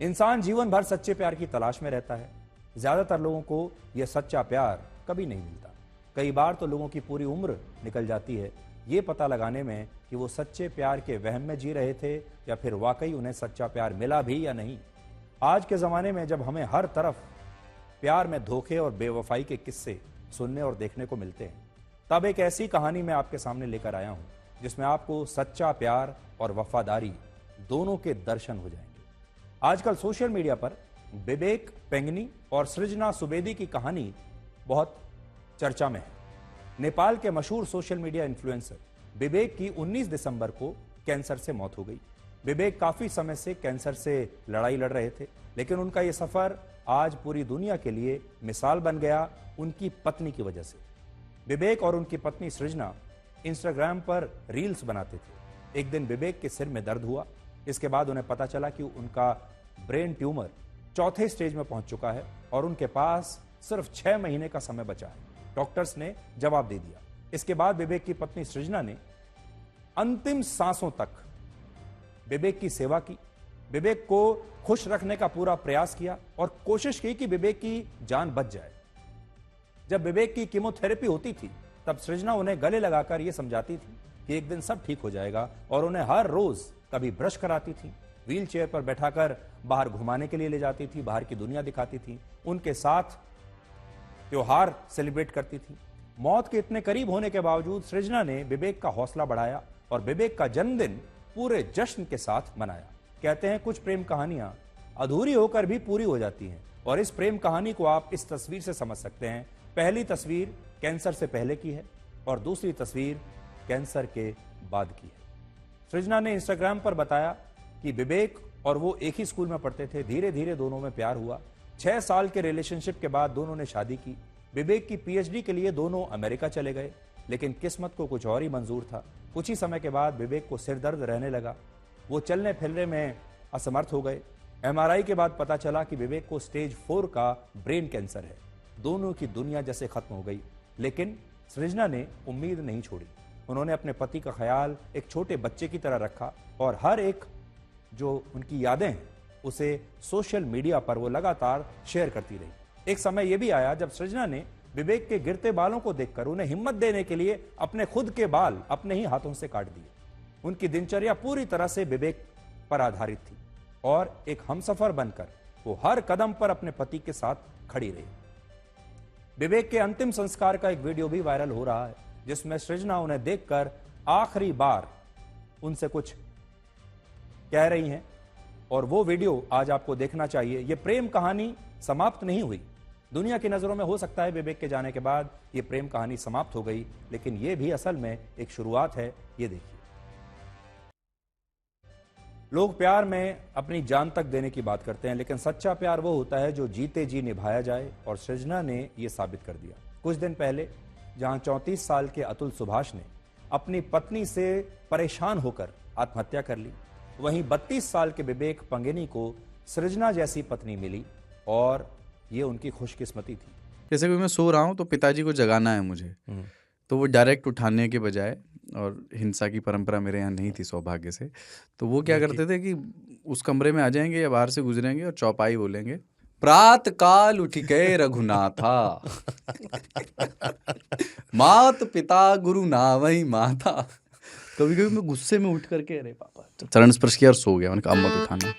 इंसान जीवन भर सच्चे प्यार की तलाश में रहता है। ज्यादातर लोगों को यह सच्चा प्यार कभी नहीं मिलता। कई बार तो लोगों की पूरी उम्र निकल जाती है ये पता लगाने में कि वो सच्चे प्यार के वहम में जी रहे थे या फिर वाकई उन्हें सच्चा प्यार मिला भी या नहीं। आज के जमाने में जब हमें हर तरफ प्यार में धोखे और बेवफाई के किस्से सुनने और देखने को मिलते हैं, तब एक ऐसी कहानी मैं आपके सामने लेकर आया हूं जिसमें आपको सच्चा प्यार और वफादारी दोनों के दर्शन हो जाएंगे। आजकल सोशल मीडिया पर विवेक पेंगनी और सृजना सुवेदी की कहानी बहुत चर्चा में है। नेपाल के मशहूर सोशल मीडिया इन्फ्लुएंसर विवेक की 19 दिसंबर को कैंसर से मौत हो गई। विवेक काफी समय से कैंसर से लड़ाई लड़ रहे थे, लेकिन उनका यह सफर आज पूरी दुनिया के लिए मिसाल बन गया उनकी पत्नी की वजह से। विवेक और उनकी पत्नी सृजना इंस्टाग्राम पर रील्स बनाते थे। एक दिन विवेक के सिर में दर्द हुआ। इसके बाद उन्हें पता चला कि उनका ब्रेन ट्यूमर चौथे स्टेज में पहुंच चुका है और उनके पास सिर्फ 6 महीने का समय बचा है। डॉक्टर्स ने जवाब दे दिया। इसके बाद विवेक की पत्नी सृजना ने अंतिम सांसों तक विवेक की सेवा की, विवेक को खुश रखने का पूरा प्रयास किया और कोशिश की कि विवेक की जान बच जाए। जब विवेक की कीमोथेरेपी होती थी तब सृजना उन्हें गले लगाकर यह समझाती थी कि एक दिन सब ठीक हो जाएगा और उन्हें हर रोज कभी ब्रश कराती थी, व्हील चेयर पर बैठाकर बाहर घुमाने के लिए ले जाती थी, बाहर की दुनिया दिखाती थी, उनके साथ त्योहार सेलिब्रेट करती थी। मौत के इतने करीब होने के बावजूद सृजना ने विवेक का हौसला बढ़ाया और विवेक का जन्मदिन पूरे जश्न के साथ मनाया। कहते हैं कुछ प्रेम कहानियां अधूरी होकर भी पूरी हो जाती हैं और इस प्रेम कहानी को आप इस तस्वीर से समझ सकते हैं। पहली तस्वीर कैंसर से पहले की है और दूसरी तस्वीर कैंसर के बाद की है। सृजना ने इंस्टाग्राम पर बताया कि विवेक और वो एक ही स्कूल में पढ़ते थे। धीरे धीरे दोनों में प्यार हुआ। 6 साल के रिलेशनशिप के बाद दोनों ने शादी की। विवेक की पीएचडी के लिए दोनों अमेरिका चले गए, लेकिन किस्मत को कुछ और ही मंजूर था। कुछ ही समय के बाद विवेक को सिर दर्द रहने लगा। वो चलने फिरने में असमर्थ हो गए। एमआरआई के बाद पता चला कि विवेक को स्टेज 4 का ब्रेन कैंसर है। दोनों की दुनिया जैसे खत्म हो गई, लेकिन सृजना ने उम्मीद नहीं छोड़ी। उन्होंने अपने पति का ख्याल एक छोटे बच्चे की तरह रखा और हर एक जो उनकी यादें हैं उसे सोशल मीडिया पर वो लगातार शेयर करती रही। एक समय यह भी आया जब सृजना ने विवेक के गिरते बालों को देखकर उन्हें हिम्मत देने के लिए अपने खुद के बाल अपने ही हाथों से काट दिए। उनकी दिनचर्या पूरी तरह से विवेक पर आधारित थी और एक हमसफर बनकर वो हर कदम पर अपने पति के साथ खड़ी रही। विवेक के अंतिम संस्कार का एक वीडियो भी वायरल हो रहा है जिसमें सृजना उन्हें देखकर आखिरी बार उनसे कुछ कह रही हैं और वो वीडियो आज आपको देखना चाहिए। यह प्रेम कहानी समाप्त नहीं हुई। दुनिया की नजरों में हो सकता है विवेक के जाने के बाद यह प्रेम कहानी समाप्त हो गई, लेकिन यह भी असल में एक शुरुआत है। ये देखिए, लोग प्यार में अपनी जान तक देने की बात करते हैं, लेकिन सच्चा प्यार वो होता है जो जीते जी निभाया जाए और सृजना ने यह साबित कर दिया। कुछ दिन पहले जहां 34 साल के अतुल सुभाष ने अपनी पत्नी से परेशान होकर आत्महत्या कर ली, वहीं 32 साल के विवेक पंगेनी को सृजना जैसी पत्नी मिली और ये उनकी खुशकिस्मती थी। जैसे कि मैं सो रहा हूँ तो पिताजी को जगाना है मुझे, तो वो डायरेक्ट उठाने के बजाय, और हिंसा की परंपरा मेरे यहाँ नहीं थी सौभाग्य से, तो वो क्या करते थे कि उस कमरे में आ जाएंगे या बाहर से गुजरेंगे और चौपाई बोलेंगे, प्रात काल उठ के रघुनाथा मात पिता गुरु नावई माता। कभी कभी मैं गुस्से में उठ करके अरे पापा चरण स्पर्श किया और सो गया। मैंने कहा अब मत उठाना।